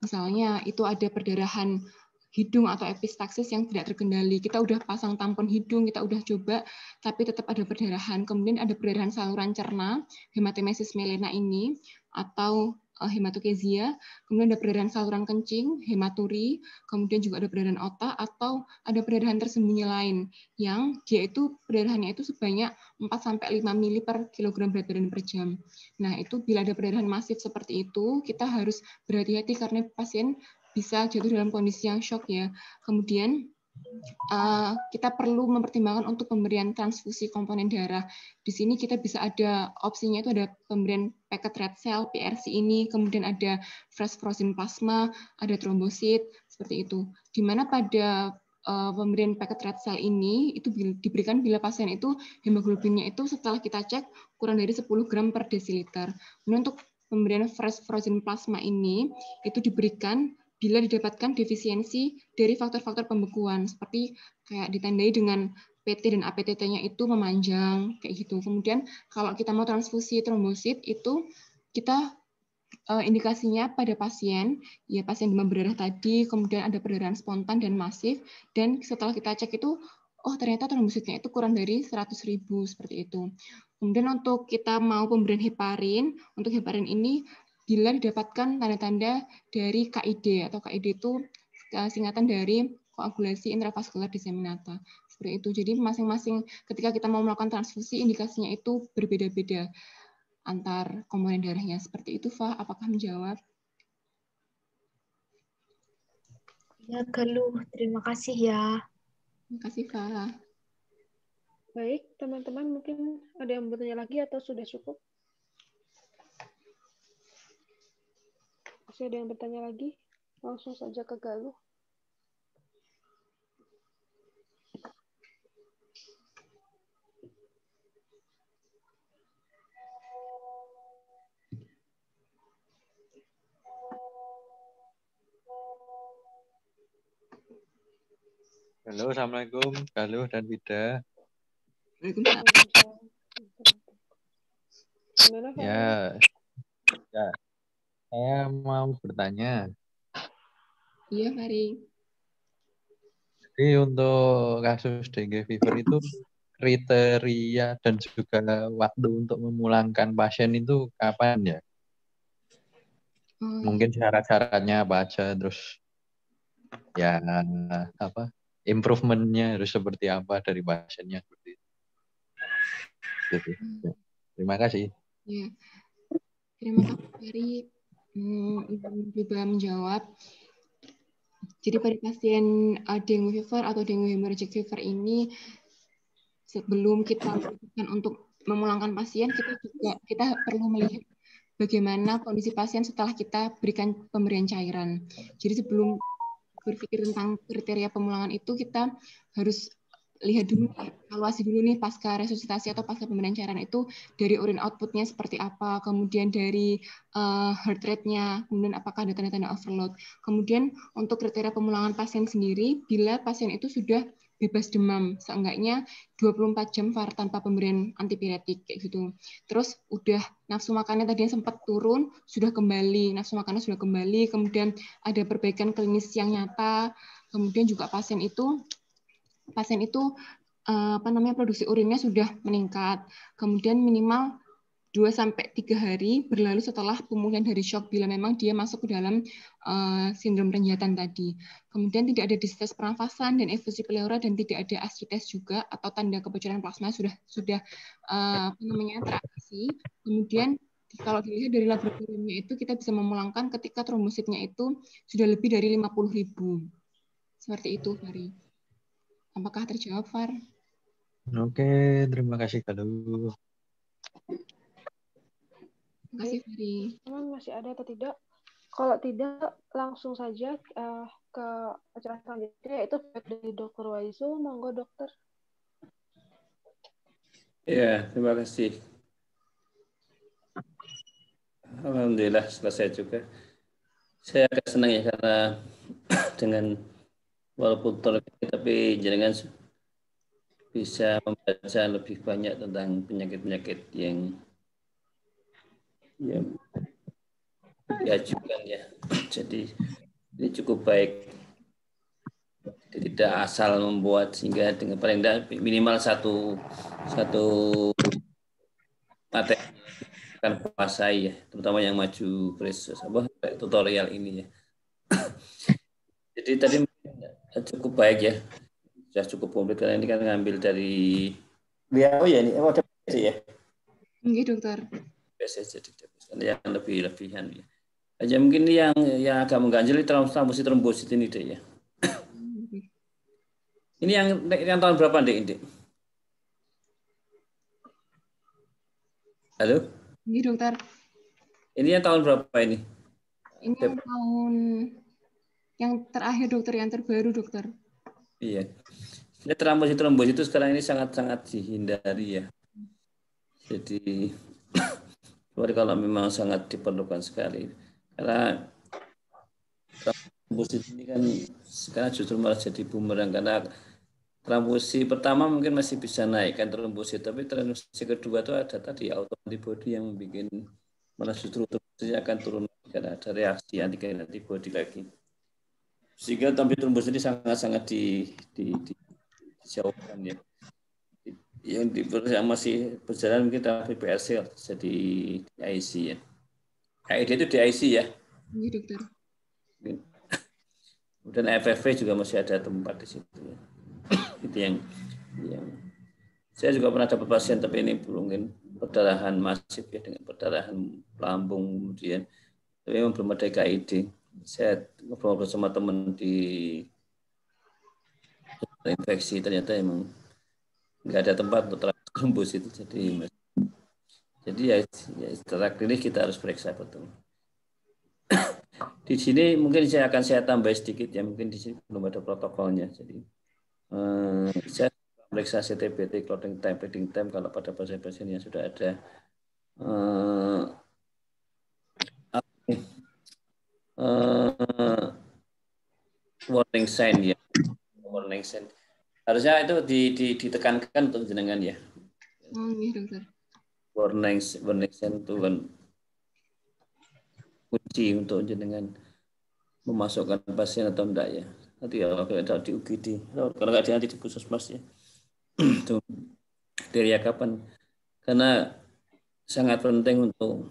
Misalnya itu ada perdarahan hidung atau epistaksis yang tidak terkendali. Kita udah pasang tampon hidung, kita udah coba, tapi tetap ada perdarahan. Kemudian ada perdarahan saluran cerna, hematemesis melena ini, atau hematokezia, kemudian ada perdarahan saluran kencing, hematuri, kemudian juga ada perdarahan otak, atau ada perdarahan tersembunyi lain, yang dia itu perdarahannya itu sebanyak 4-5 mili per kilogram berat badan per jam. Nah, itu bila ada perdarahan masif seperti itu, kita harus berhati-hati karena pasien bisa jatuh dalam kondisi yang shock ya. Kemudian kita perlu mempertimbangkan untuk pemberian transfusi komponen darah. Di sini kita bisa ada opsinya itu ada pemberian packet red cell PRC ini, kemudian ada fresh frozen plasma, ada trombosit seperti itu. Di mana pada pemberian packet red cell ini itu diberikan bila pasien itu hemoglobinnya itu setelah kita cek kurang dari 10 gram per desiliter. Kemudian untuk pemberian fresh frozen plasma ini itu diberikan bila didapatkan defisiensi dari faktor-faktor pembekuan seperti kayak ditandai dengan PT dan APTT-nya itu memanjang kayak gitu. Kemudian kalau kita mau transfusi trombosit itu kita indikasinya pada pasien, ya pasien demam berdarah tadi, kemudian ada perdarahan spontan dan masif, dan setelah kita cek itu, oh ternyata trombositnya itu kurang dari 100.000 seperti itu. Kemudian untuk kita mau pemberian heparin, untuk heparin ini bila didapatkan tanda-tanda dari KID, atau KID itu singkatan dari koagulasi intravaskular diseminata. Seperti itu. Jadi masing-masing ketika kita mau melakukan transfusi, indikasinya itu berbeda-beda antar komponen darahnya. Seperti itu, Fah. Apakah menjawab? Ya, Galuh. Terima kasih ya. Terima kasih, Fah. Baik, teman-teman mungkin ada yang bertanya lagi atau sudah cukup? Masih ada yang bertanya lagi? Langsung saja ke Galuh. Halo, Assalamualaikum, Galuh dan Wida. Waalaikumsalam. Ya, saya mau bertanya. Iya, Fari. Jadi untuk kasus dengue fever itu kriteria dan juga waktu untuk memulangkan pasien itu kapan ya? Mungkin syarat-syaratnya apa aja, terus ya apa improvement-nya harus seperti apa dari pasiennya seperti itu. Gitu. Ya. Terima kasih. Ya. Terima kasih dari Ibu juga menjawab. Jadi pada pasien dengue fever atau dengue hemorrhagic fever ini, sebelum kita memutuskan untuk memulangkan pasien, kita perlu melihat bagaimana kondisi pasien setelah kita berikan pemberian cairan. Jadi sebelum berpikir tentang kriteria pemulangan itu, kita harus lihat dulu, evaluasi dulu nih pasca resusitasi atau pasca pemberian cairan itu dari urine output-nya seperti apa, kemudian dari heart rate-nya, kemudian apakah ada tanda-tanda overload. Kemudian untuk kriteria pemulangan pasien sendiri, bila pasien itu sudah bebas demam, seenggaknya 24 jam tanpa pemberian antipiretik kayak gitu. Terus udah nafsu makannya tadi yang sempat turun, sudah kembali, nafsu makannya sudah kembali, kemudian ada perbaikan klinis yang nyata, kemudian juga pasien itu produksi urinnya sudah meningkat. Kemudian minimal 2-3 hari berlalu setelah pemulihan dari shock bila memang dia masuk ke dalam sindrom renjatan tadi. Kemudian tidak ada distress pernafasan dan efusi pleura dan tidak ada ascites juga atau tanda kebocoran plasma sudah teratasi. Kemudian kalau dilihat dari laboratoriumnya itu kita bisa memulangkan ketika trombositnya itu sudah lebih dari 50.000. Seperti itu, Fari. Apakah terjawab, Far? Oke, terima kasih Galuh. Terima kasih, Fari. Teman masih ada atau tidak? Kalau tidak, langsung saja ke acara selanjutnya, yaitu dari Dr. Waisu. Monggo, dokter. Ya, terima kasih. Alhamdulillah selesai juga. Saya agak senang ya karena dengan walaupun tapi jenengan bisa membaca lebih banyak tentang penyakit-penyakit yang diajukan ya. Jadi ini cukup baik. Jadi tidak asal membuat sehingga dengan paling tidak minimal satu materi akan kuasai ya, terutama yang maju tutorial ini ya. Jadi tadi cukup baik ya, sudah cukup komplit karena ini kan ngambil dari ya ini ada ya. Iya dokter. Jadi yang lebih-lebihan ya. Aja mungkin yang agak mengganjil transfusi trombosit ini deh ya. Ini yang tahun berapa deh ini? Halo? Iya dokter. Ini yang tahun berapa ini? Ini yang tahun yang terakhir dokter, yang terbaru dokter. Iya. Ini trombosit itu sekarang ini sangat-sangat dihindari ya. Jadi kalau memang sangat diperlukan sekali. Karena trombosit ini kan sekarang justru malah jadi bumerang karena trombosit pertama mungkin masih bisa naikkan trombosit, tapi trombosit kedua itu ada tadi autoantibody yang membuat malah justru trombositnya akan turun karena ada reaksi antibody lagi. Sehingga trombosit ini sangat-sangat dijauhkan ya. Yang masih berjalan mungkin PPRC jadi IC ya. AED itu di IC ya. Iya dokter. Kemudian FFV juga masih ada tempat di situ ya. Itu yang saya juga pernah dapat pasien tapi ini mungkin perdarahan masif ya dengan perdarahan lambung kemudian tapi memang belum ada KID. Saya ngobrol bersama teman di infeksi ternyata emang nggak ada tempat untuk trombosit itu jadi ya secara klinis kita harus periksa betul. Di sini mungkin saya tambah sedikit ya, mungkin di sini belum ada protokolnya jadi saya periksa CTBT clotting time, bleeding time kalau pada pasien-pasien yang sudah ada warning sign ya, warning sign. Harusnya itu ditekankan untuk jenengan ya. Oh iya dokter. Warning sign itu kan kunci untuk jenengan memasukkan pasien atau enggak ya. nanti ya kalau ada di UGD, kalau nggak nanti di puskesmas ya. Itu dari kapan? Karena sangat penting untuk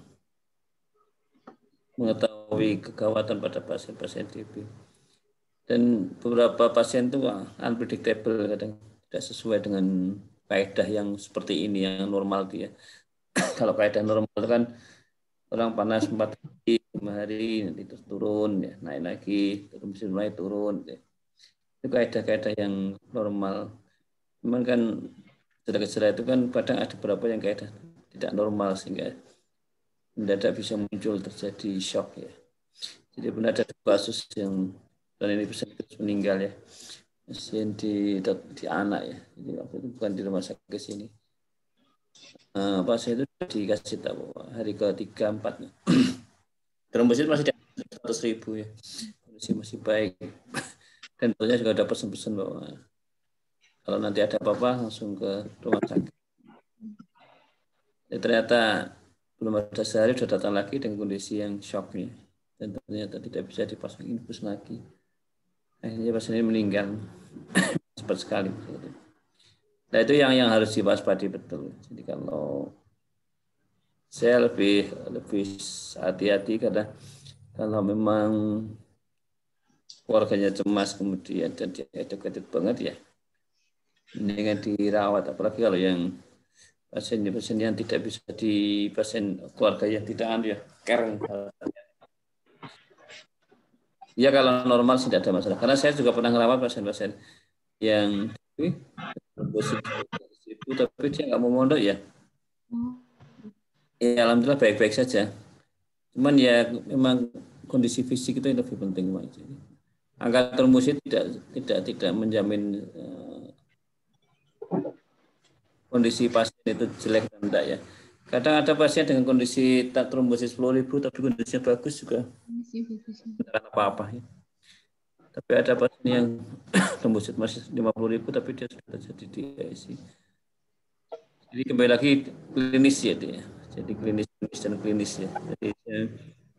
mengetahui kegawatan pada pasien-pasien TB. Dan beberapa pasien itu unpredictable, kadang tidak sesuai dengan kaidah yang seperti ini, yang normal dia. Kalau kaidah normal itu kan orang panas 4 hari, 5 hari, nanti terus turun, ya, naik lagi, terus mulai turun. Ya. Itu kaidah-kaidah yang normal. Cuman kan gejala-gejala itu kan kadang ada beberapa yang kaidah tidak normal sehingga mendadak bisa muncul terjadi shock ya. Jadi benar ada kasus yang dan ini bisa meninggal ya, pasien di anak ya, jadi waktu itu bukan di rumah sakit sini. Pasien itu dikasih tahu hari ke-3, 4 trombosit masih di atas 100.000 ya, kondisi masih baik, dan tentunya juga ada pesan-pesan bahwa kalau nanti ada apa-apa langsung ke rumah sakit. Ya, ternyata belum ada sehari sudah datang lagi dengan kondisi yang shock ya, dan ternyata tidak bisa dipasang infus lagi. Akhirnya pasien ini meninggal cepat sekali. Nah itu yang harus diwaspadai betul. Jadi kalau saya lebih hati-hati karena kalau memang keluarganya cemas kemudian dan dia educated banget ya, mendingan dirawat. Apalagi kalau yang pasien yang tidak bisa di pasien keluarga yang tidak ya care. Ya kalau normal sih tidak ada masalah. Karena saya juga pernah merawat pasien-pasien yang tapi dia nggak mau mondok ya. Ya alhamdulillah baik-baik saja. Cuman ya memang kondisi fisik itu yang lebih penting. Angka trombosit tidak menjamin kondisi pasien itu jelek dan enggak ya. Kadang ada pasien dengan kondisi trombosit 10.000 tapi kondisinya bagus juga. Tidak apa-apa ya. Tapi ada pasien yang trombosit masih 50.000 tapi dia sudah terjadi di ICU. Jadi kembali lagi klinis ya dia. Jadi klinis dan klinis ya. Jadi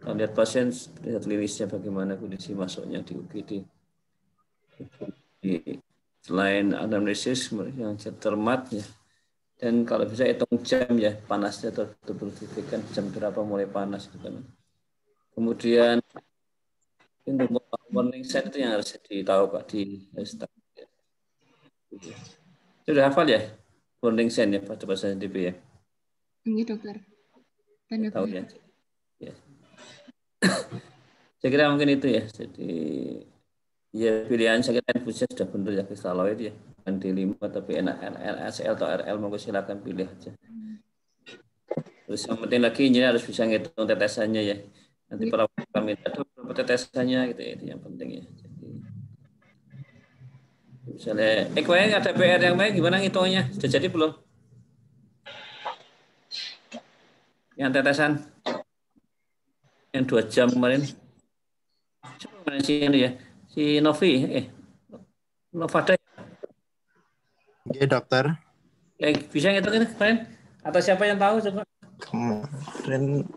kalau lihat pasien lihat klinisnya bagaimana kondisi masuknya di UGD. Selain anamnesis yang cermat ya. Dan kalau bisa hitung jam ya, panasnya tertuliskan jam berapa mulai panas gitu kan. Kemudian untuk warning sign itu yang harus ditahu Pak di staff. Sudah hafal ya warning sign ya pada pasien TB ya? Ini dokter. Tanda tahu ya. Ya. Saya kira mungkin itu ya. Jadi ya pilihan saya kira infusnya sudah benar ya kristaloid ya. D5 tapi NaCl atau RL monggo silakan pilih aja. Terus yang penting lagi ini harus bisa ngitung tetesannya ya. Nanti para kami ada berapa tetesannya gitu ya, itu yang penting ya. Jadi misalnya kemarin ada PR yang baik gimana ngitungnya? Sudah jadi belum? Yang tetesan yang 2 jam kemarin. Coba si ini ya. Si Novi Novada. Oke, dokter. Bisa ngitungin kemarin? Atau siapa yang tahu coba? Kemarin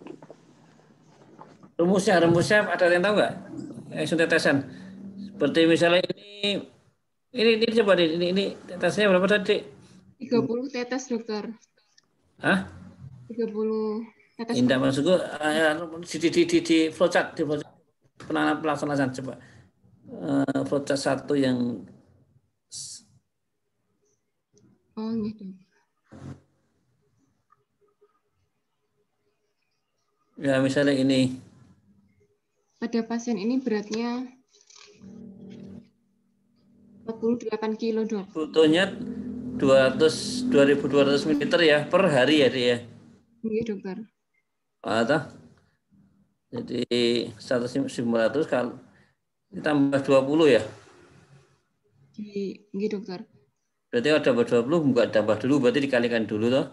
rumusnya ada yang tahu nggak? Tetesan. Seperti misalnya ini coba ini tetesnya berapa tadi? 30 tetes dokter. Hah? 30 tetes. Indah maksudku di flowchart pelaksanaan coba. Flowchart 1 yang gitu. Ya misalnya ini. Pada pasien ini beratnya 48 kilo dok. Butuhnya 2.200 ml ya per hari ya dia. Iya dokter. Atau jadi 1.900 kali ditambah 20 ya. Iya dokter. Berarti ada 20 bukan tambah dulu berarti dikalikan dulu toh.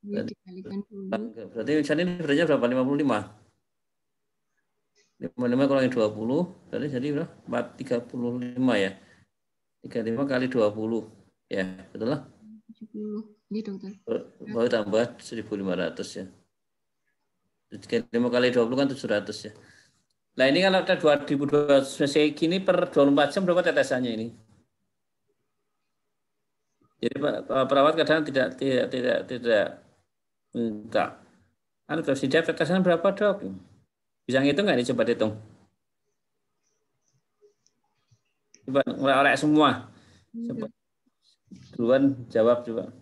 Iya dikalikan dulu. Berarti misalnya ini beratnya berapa? 55. 55 kurangin 20 berarti jadi berapa? 35 ya. 35 kali 20 ya, betul lah? 70. Iya dokter. Baru tambah 1.500 ya. 35 kali 20 kan 700 ya. Nah ini kalau ada 2002 cc gini per 24 jam berapa tetesannya ini? Jadi perawat kadang tidak minta. Anu presiden tetesan berapa dok? Bisa ngitung nggak nih? Coba dihitung. Coba ngorek semua. Coba duluan jawab coba.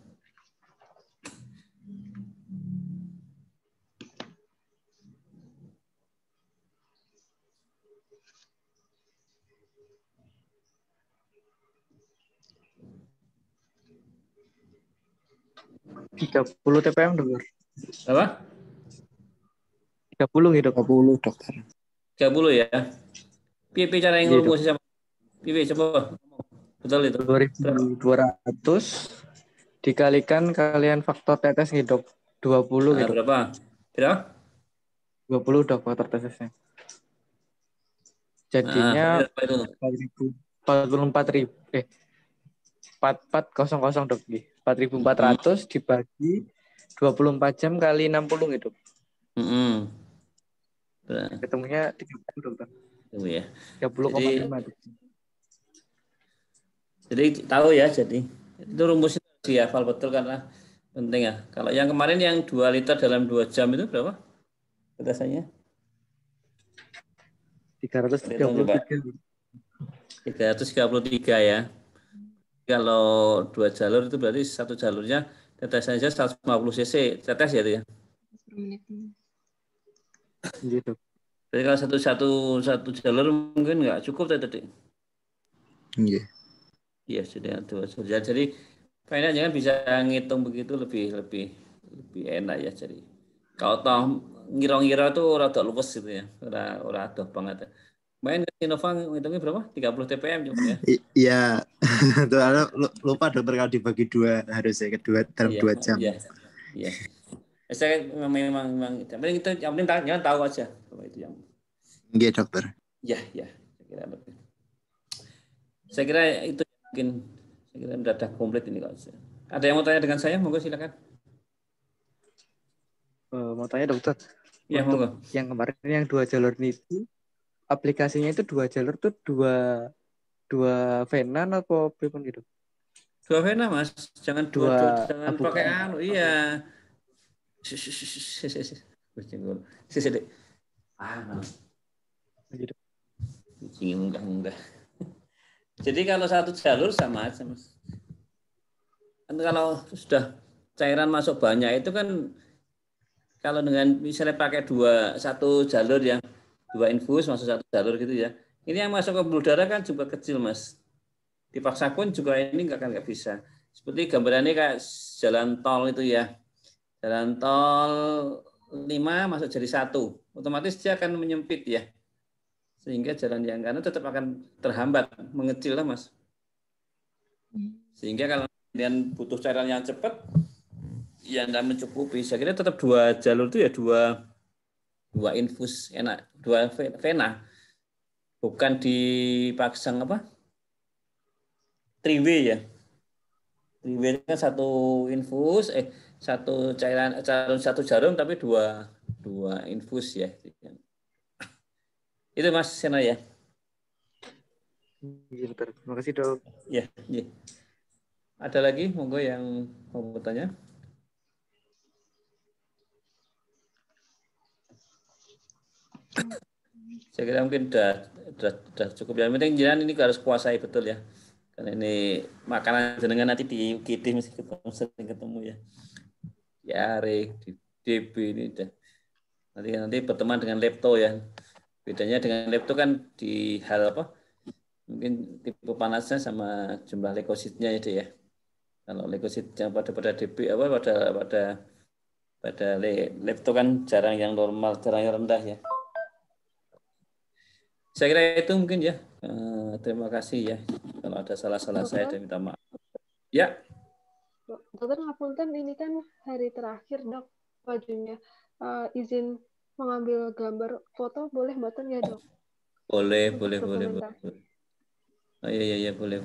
Puluh TPM dokter. Apa? 30 gitu. 30 dokter. 30 ya. Pipi cara yang Iya, ngomong siapa? Pipi coba. Betul itu. 2200 dikalikan kalian faktor tetes nih dok. 20 gitu. Berapa? Berapa? 20 dok faktor tetesnya. Jadinya 44.000 4400 dok. 4.400 dibagi 24 jam kali 60 gitu. Ketemunya 30 dokter. Ya. 30,5. Jadi tahu ya, jadi itu rumusnya dihafal betul karena penting ya. Kalau yang kemarin yang 2 liter dalam 2 jam itu berapa? Tetesannya? 333. 333 ya. Kalau 2 jalur itu berarti satu jalurnya tetesannya 150 cc tetes ya itu ya. Gitu. Jadi kalau satu jalur mungkin nggak cukup tadi. Iya. Iya sudah 2 jalur. Jadi kayaknya jangan bisa ngitung begitu lebih enak ya. Jadi kalau toh ngira-ngira itu rada luwes gitu ya. Ora adoh banget. Main Innova ngitungnya berapa? 30 TPM cuma ya. Iya. Lupa dokter kalau dibagi 2 harusnya kedua dalam 2 jam. Iya. Saya memang yang penting jangan tahu aja kalau itu yang. Iya dokter. Ya. Saya kira itu mungkin sudah komplit ini kalau. Ada yang mau tanya dengan saya? Monggo silakan. Mau tanya dokter. Ya, monggo. Yang kemarin yang 2 jalur itu aplikasinya itu 2 jalur tuh dua venan atau apa gitu? 2 vena mas, jangan jangan pakai anu, iya. Enggak. Jadi kalau satu jalur sama aja mas. Kalau sudah cairan masuk banyak itu kan kalau dengan misalnya pakai satu jalur ya, 2 infus masuk satu jalur gitu ya. Ini yang masuk ke pembuluh darah kan juga kecil mas. Dipaksa pun juga ini nggak bisa. Seperti gambarannya kayak jalan tol itu ya. Jalan tol 5 masuk jadi 1. Otomatis dia akan menyempit ya. Sehingga jalan yang kanan tetap akan terhambat, mengecil lah mas. Sehingga kalau kalian butuh cairan yang cepat, ya nggak mencukupi. Saya kira tetap 2 jalur itu ya 2 infus enak, 2 vena. Bukan dipasang apa? 3W ya. 3W kan 1 infus, 1 cairan, satu jarum tapi 2 infus ya. Itu Mas Sena ya. Terima kasih dok. Ya. Ada lagi monggo yang mau bertanya? Saya kira mungkin sudah cukup. Yang penting jangan ini harus kuasai betul ya. Karena ini makanan jenengan nanti di UGD mesti sering ketemu ya. Diare, di DB ini udah. Nanti berteman dengan lepto ya. Bedanya dengan lepto kan di hal apa? Mungkin tipe panasnya sama jumlah leukositnya itu ya. Kalau leukosit yang pada DB apa pada lepto kan jarang yang normal, jarang yang rendah ya. Saya kira itu mungkin ya. Terima kasih ya. Kalau ada salah-salah saya dan minta maaf. Ya. Dokter ngapunten, ini kan hari terakhir dok wajunya. Izin mengambil gambar foto boleh mboten ya dok? Boleh. Oh iya boleh.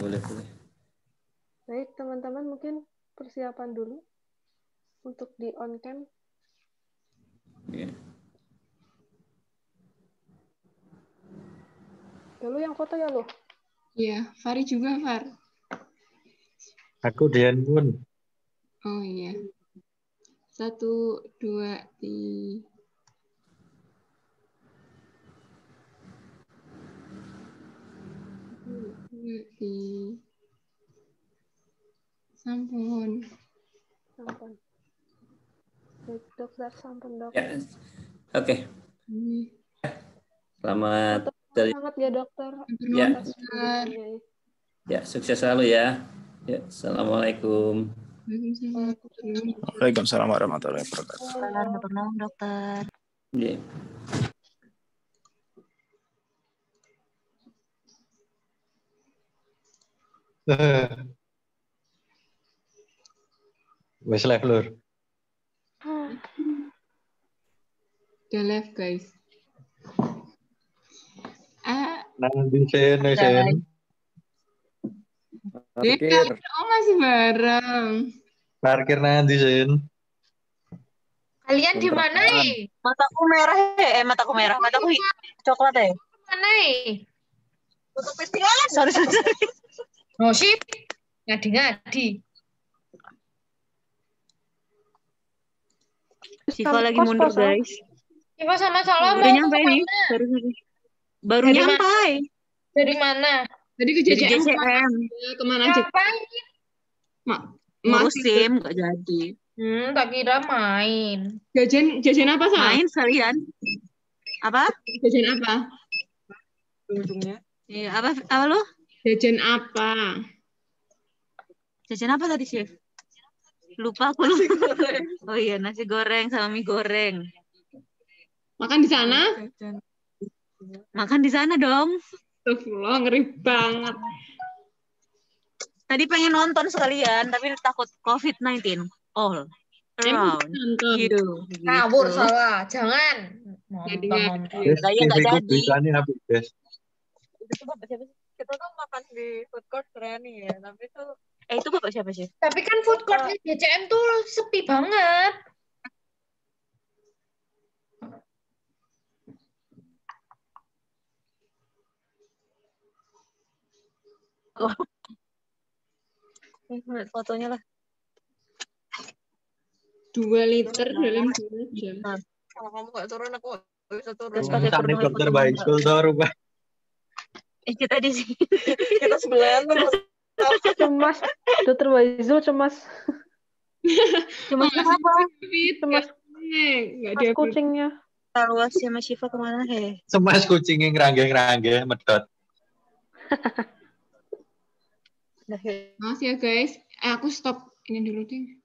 Baik teman-teman mungkin persiapan dulu untuk di on cam. Yeah. Ya lu yang foto ya lu. Iya, Fari juga, Far. Aku di handphone. Oh iya. 1, 2, 3. Sampun. Sampun. Baik, dokter, sampun dok. Ya. Oke. Selamat Semangat ya dokter. Ya. Atas bimbingannya. Ya, sukses selalu ya. Ya, assalamualaikum. Waalaikumsalam warahmatullahi wabarakatuh. Selamat dokter. Ya. Wes live lur. Udah live, guys. Nanti sen. Parkir. Oh, masih bareng. Parkir nanti sen. Kalian di mana nih? Mataku merah ya? Mataku merah. Mataku coklat ya? Mana nih? Untuk festival. Sorry. Oh shit. Ngadi-ngadi. Siva lagi mundur guys. Siva sama Salah Udah mau nyampe nih. Baru Dari nyampe. Dari mana? Tadi ke Dari JCM. JCM. Kemana aja? Ngurus SIM nggak jadi. Tak kira main. Jajan apa, Sa? Main sekalian. Apa? Jajan apa? Ujungnya. Iya, apa lo? Jajan apa? Jajan apa tadi, Chef? Lupa aku. Oh iya, nasi goreng sama mie goreng. Makan di sana? Makan di sana dong. Astagfirullah, ngeri banget. Tadi pengen nonton sekalian, tapi takut COVID-19. All around you. Ngawur Gitu. Salah, jangan. Nonton. Kayaknya nggak jadi. Beritanya habis, guys. Itu bapak siapa sih? Kita tuh makan di food court keren ya, tapi tuh itu bapak siapa sih? Tapi kan food court di JCM tuh sepi banget. Oh. Lihat fotonya lah. 2 liter dalam 2 jam. Kalau kamu nggak turun, aku nggak bisa turun. Terus pakai dokter Baisul tuh, Pak. Kita di sini. Kita sebelahan terus. Cemas. Dokter Waizu cemas. Cemas apa? Cemas. Nggak Kucingnya. Taruh sama Syifa kemana he? Semas kucingnya ngerangge medot. Maaf ya guys, aku stop ini dulu deh.